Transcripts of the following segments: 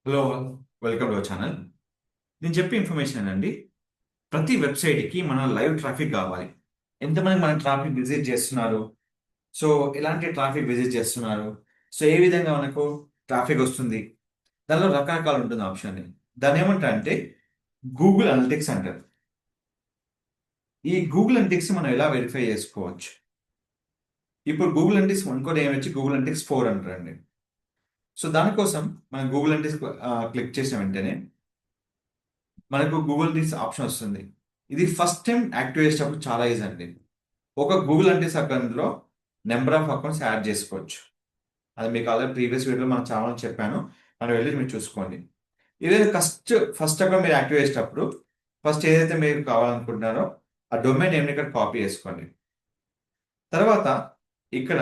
Hello, welcome to our channel. నేను చెప్పే information అండి. ప్రతి వెబ్సైట్కి మన లైవ్ ట్రాఫిక్ కావాలి. ఎంతమంది మన ట్రాఫిక్ విజిట్ చేస్తున్నారు, సో ఎలాంటి ట్రాఫిక్ విజిట్ చేస్తున్నారు, సో ఏ విధంగా మనకు ట్రాఫిక్ వస్తుంది, దానిలో రకరకాలు ఉంటుంది ఆప్షన్. దాన్ని ఏమంటారు అంటే గూగుల్ అనలిటిక్స్ అంటారు. ఈ గూగుల్ అనలిటిక్స్ మనం ఎలా వెరిఫై చేసుకోవచ్చు? ఇప్పుడు గూగుల్ అనలిటిక్స్ ఇంకోటి ఏమొచ్చి గూగుల్ అనలిటిక్స్ 4 అంటారండి. సో దానికోసం మనం గూగుల్ అనలిటిక్స్ క్లిక్ చేసిన వెంటనే మనకు గూగుల్ టీస్ ఆప్షన్ వస్తుంది. ఇది ఫస్ట్ టైం యాక్టివేట్ చేసేటప్పుడు చాలా ఈజీ అండి. ఒక గూగుల్ అంటే అకౌంట్లో నెంబర్ ఆఫ్ అకౌంట్స్ యాడ్ చేసుకోవచ్చు. అది మీకు ఆల్రెడీ ప్రీవియస్ వీడియోలో మనం చాలా చెప్పాను. మనం వెళ్ళి మీరు చూసుకోండి. ఇదే ఫస్ట్ అకౌంట్ మీరు యాక్టివేట్ చేసేటప్పుడు ఫస్ట్ ఏదైతే మీరు కావాలనుకుంటున్నారో ఆ డొమైన్ నేమ్ని ఇక్కడ కాపీ చేసుకోండి. తర్వాత ఇక్కడ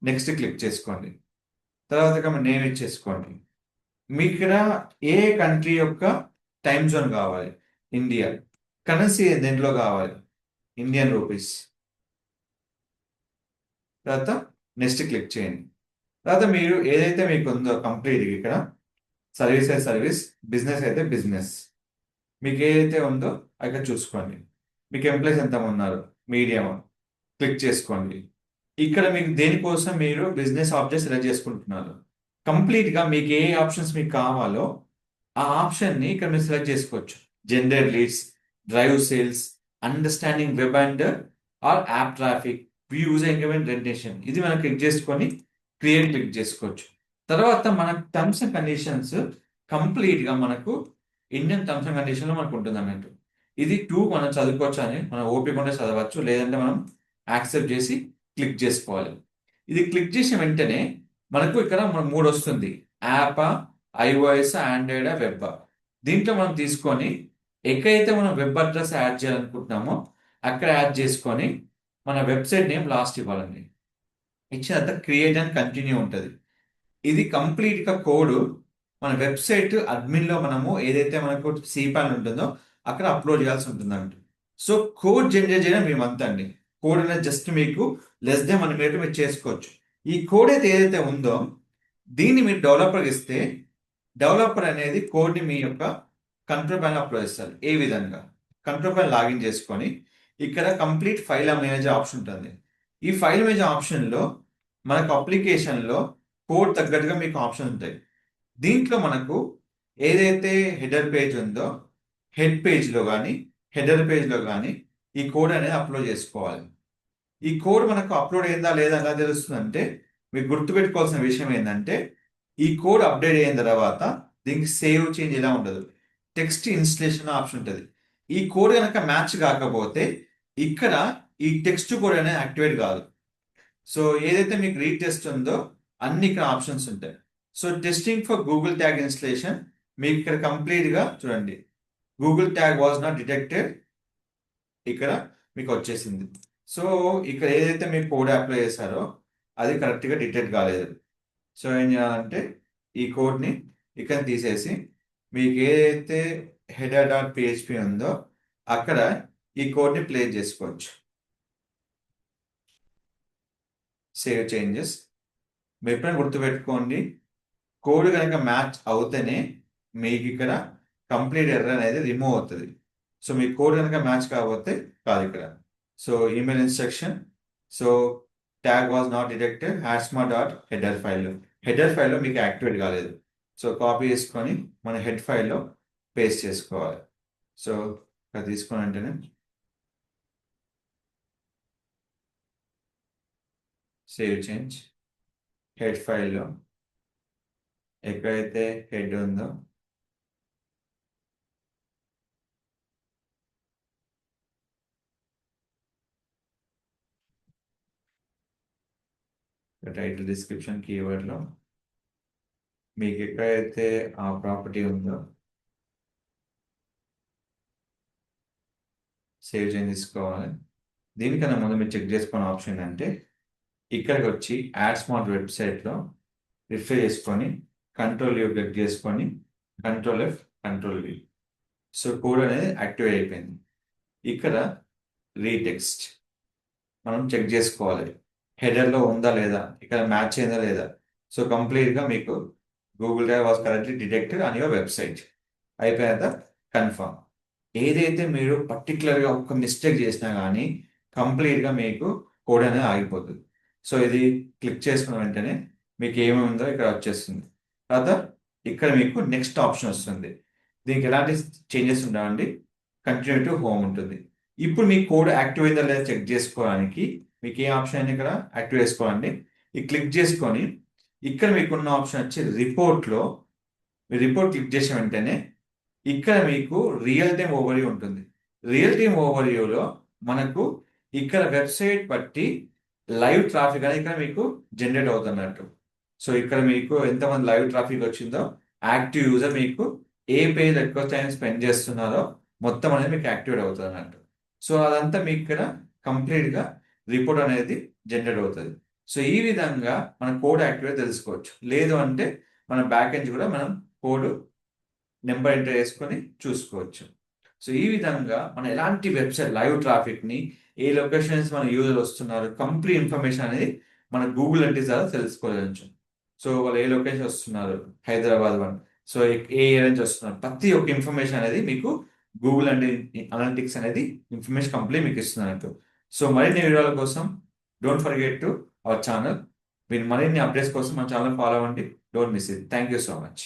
నెక్స్ట్ క్లిక్ చేసుకోండి. తర్వాత ఇక్కడ నేమ్ ఇచ్చేసుకోండి. మీకు ఇక్కడ ఏ కంట్రీ యొక్క టైం జోన్ కావాలి? ఇండియా. కరెన్సీ దేంట్లో కావాలి? Indian rupees. తర్వాత నెక్స్ట్ క్లిక్ చేయండి. తర్వాత మీరు ఏదైతే మీకు ఉందో కంప్లీట్ ఇక్కడ సర్వీస్ అయితే సర్వీస్, బిజినెస్ అయితే బిజినెస్, మీకు ఏదైతే ఉందో అక్కడ చూసుకోండి. మీకు ఎంప్లాయీస్ ఎంత ఉన్నారు? మీడియం. క్లిక్ చేసుకోండి. ఇక్కడ మీకు దేనికోసం మీరు బిజినెస్ ఆప్షన్ సెలెక్ట్ చేసుకుంటున్నారు. కంప్లీట్గా మీకు ఏ ఆప్షన్స్ మీకు కావాలో ఆ ఆప్షన్ని ఇక్కడ మీరు సెలెక్ట్ చేసుకోవచ్చు. Generate leads, drive sales, understanding web and or app traffic, user engagement generation. ఇది మనం క్లిక్ చేసుకొని క్లిక్ చేసుకోవచ్చు. తర్వాత మన టర్మ్స్ అండ్ కండిషన్స్ కంప్లీట్గా మనకు ఇండియన్ టర్మ్స్ అండ్ కండిషన్లో మనకు ఉంటుంది అన్నట్టు. ఇది మనం చదువుకోవచ్చు అని మనం ఓపిక ఉంటే చదవచ్చు, లేదంటే మనం యాక్సెప్ట్ చేసి క్లిక్ చేసుకోవాలి. ఇది క్లిక్ చేసిన వెంటనే మనకు ఇక్కడ మన 3 వస్తుంది. App, iOS, Android, web. దీంట్లో మనం తీసుకొని ఎక్కడైతే మనం వెబ్ అడ్రస్ యాడ్ చేయాలనుకుంటున్నామో అక్కడ యాడ్ చేసుకొని మన వెబ్సైట్ నేమ్ లాస్ట్ ఇవ్వాలండి. ఇచ్చిన తర్వాత క్రియేట్ అండ్ కంటిన్యూ ఉంటుంది. ఇది కంప్లీట్గా కోడ్ మన వెబ్సైట్ అడ్మిన్లో మనము ఏదైతే మనకు సిపాన్ ఉంటుందో అక్కడ అప్లోడ్ చేయాల్సి ఉంటుందండి. సో కోడ్ జనరేట్ చేయడం మేము అంతా అండి. కోడ్ అనేది జస్ట్ మీకు లెస్ దెన్ 1 minute మీరు చేసుకోవచ్చు. ఈ కోడ్ అయితే ఏదైతే ఉందో దీన్ని మీరు డెవలపర్ ఇస్తే డెవలపర్ అనేది కోడ్ని మీ యొక్క కంట్రోల్ ప్యానల్ అప్లోడ్ చేస్తారు. ఏ విధంగా? కంట్రోల్ ప్యానల్ లాగిన్ చేసుకొని ఇక్కడ కంప్లీట్ ఫైల్ మేనేజర్ ఆప్షన్ ఉంటుంది. ఈ ఫైల్ మేనేజర్ ఆప్షన్లో మనకు అప్లికేషన్లో కోడ్ తగ్గట్టుగా మీకు ఆప్షన్ ఉంటాయి. దీంట్లో మనకు ఏదైతే హెడర్ పేజ్ ఉందో హెడ్ పేజ్లో కానీ హెడర్ పేజ్లో కానీ ఈ కోడ్ అనేది అప్లోడ్ చేసుకోవాలి. ఈ కోడ్ మనకు అప్లోడ్ అయిందా లేదా ఎలా తెలుస్తుందంటే మీకు గుర్తుపెట్టుకోవాల్సిన విషయం ఏంటంటే ఈ కోడ్ అప్డేట్ అయిన తర్వాత దీనికి సేవ్ చేంజ్ ఇలా ఉండదు. టెక్స్ట్ ఇన్స్టలేషన్ ఆప్షన్ ఉంటుంది. ఈ కోడ్ కనుక మ్యాచ్ కాకపోతే ఇక్కడ ఈ టెక్స్ట్ కోడ్ అనేది యాక్టివేట్ కాదు. సో ఏదైతే మీకు రీటెస్ట్ ఉందో అన్ని ఇక్కడ ఆప్షన్స్ ఉంటాయి. So testing for Google tag installation మీకు ఇక్కడ కంప్లీట్గా చూడండి. Google tag was not detected ఇక్కడ మీకు వచ్చేసింది. సో ఇక్కడ ఏదైతే మీరు కోడ్ అప్లై చేశారో అది కరెక్ట్గా డిటెక్ట్ కాలేదు. సో ఏం చేయాలంటే ఈ కోడ్ని ఇక్కడ తీసేసి మీకు ఏదైతే header.php ఉందో అక్కడ ఈ కోడ్ని ప్లే చేసుకోవచ్చు. Save changes. మీరు ఎప్పుడైనా గుర్తుపెట్టుకోండి, కోడ్ కనుక మ్యాచ్ అవుతేనే మీకు ఇక్కడ కంప్లీట్ ఎర్రర్ అనేది రిమూవ్ అవుతుంది. సో మీ కోడ్ కనుక మ్యాచ్ కాకపోతే కాదు ఇక్కడ. So email instruction. So tag was not detected header ఫైల్లో మీకు యాక్టివేట్ కాలేదు. సో కాపీ చేసుకొని మన హెడ్ ఫైల్లో పేస్ట్ చేసుకోవాలి. సో ఇక్కడ తీసుకొని అంటేనే సేవ్ చేంజ్. హెడ్ ఫైల్లో ఎక్కడైతే హెడ్ ఉందో టైటిల్, డిస్క్రిప్షన్, కీవర్డ్లో మీకు ఎక్కడైతే ఆ ప్రాపర్టీ ఉందో సేవ్ చేంజ్ తీసుకోవాలి. దీనికన్నా ముందు మీరు చెక్ చేసుకునే ఆప్షన్ ఏంటంటే ఇక్కడికి వచ్చి యాడ్ స్మార్ట్ వెబ్సైట్లో రిఫ్రెష్ చేసుకొని కంట్రోల్ యూ క్లిక్ చేసుకొని control F, control V. So code అనేది యాక్టివేట్ అయిపోయింది. ఇక్కడ రీటెక్స్ట్ మనం చెక్ చేసుకోవాలి హెడర్లో ఉందా లేదా, ఇక్కడ మ్యాచ్ అయిందా లేదా. సో కంప్లీట్గా మీకు Google drive was correctly detected on your website. అయిపోయాక కన్ఫర్మ్. ఏదైతే మీరు పర్టికులర్గా ఒక మిస్టేక్ చేసినా కానీ కంప్లీట్గా మీకు కోడ్ అనేది ఆగిపోతుంది. సో ఇది క్లిక్ చేసుకున్న వెంటనే మీకు ఏమి ఉందో ఇక్కడ వచ్చేస్తుంది. తర్వాత ఇక్కడ మీకు నెక్స్ట్ ఆప్షన్ వస్తుంది. దీనికి ఎలాంటి చేంజెస్ ఉండవండి. కంటిన్యూ టు హోమ్ ఉంటుంది. ఇప్పుడు మీ కోడ్ యాక్టివ్ అయిందా లేదా చెక్ చేసుకోవడానికి మీకు ఏ ఆప్షన్ అయినా ఇక్కడ యాక్టివ్ చేసుకోవాలండి. ఈ క్లిక్ చేసుకొని ఇక్కడ మీకున్న ఆప్షన్ వచ్చి రిపోర్ట్లో మీరు రిపోర్ట్ క్లిక్ చేసిన వెంటనే ఇక్కడ మీకు రియల్ టైమ్ ఓవర్వ్యూ ఉంటుంది. రియల్ టైమ్ ఓవర్వ్యూలో మనకు ఇక్కడ వెబ్సైట్ బట్టి లైవ్ ట్రాఫిక్ అనేది ఇక్కడ మీకు జనరేట్ అవుతున్నట్టు. సో ఇక్కడ మీకు ఎంతమంది లైవ్ ట్రాఫిక్ వచ్చిందో, యాక్టివ్ యూజర్ మీకు ఏ పేజ్ ఎక్కువ టైం స్పెండ్ చేస్తున్నారో మొత్తం అనేది మీకు యాక్టివేట్ అవుతుంది అన్నట్టు. సో అదంతా మీకు ఇక్కడ కంప్లీట్గా రిపోర్ట్ అనేది జనరేట్ అవుతుంది. సో ఈ విధంగా మన కోడ్ యాక్టివేట్ తెలుసుకోవచ్చు. లేదు అంటే మన బ్యాక్ ఎండ్ కూడా మనం కోడ్ నెంబర్ ఎంటర్ చేసుకొని చూసుకోవచ్చు. సో ఈ విధంగా మనం ఎలాంటి వెబ్సైట్ లైవ్ ట్రాఫిక్ని, ఏ లొకేషన్స్ మన యూజర్ వస్తున్నారు, కంప్లీట్ ఇన్ఫర్మేషన్ అనేది మన గూగుల్ అంటే ద్వారా తెలుసుకోవచ్చు. సో వాళ్ళు ఏ లొకేషన్ వస్తున్నారు, హైదరాబాద్ వన్, సో ఏ ఏరియా నుంచి వస్తున్నారు, ప్రతి ఒక్క ఇన్ఫర్మేషన్ అనేది మీకు గూగుల్ అంటే అనలిటిక్స్ అనేది ఇన్ఫర్మేషన్ కంప్లీట్ మీకు ఇస్తున్నట్టు. సో మరిన్ని వివరాల కోసం don't forget to our channel. మీరు మరిన్ని అప్డేట్స్ కోసం మన ఛానల్ ఫాలో అవ్వండి. Don't miss it. Thank you so much.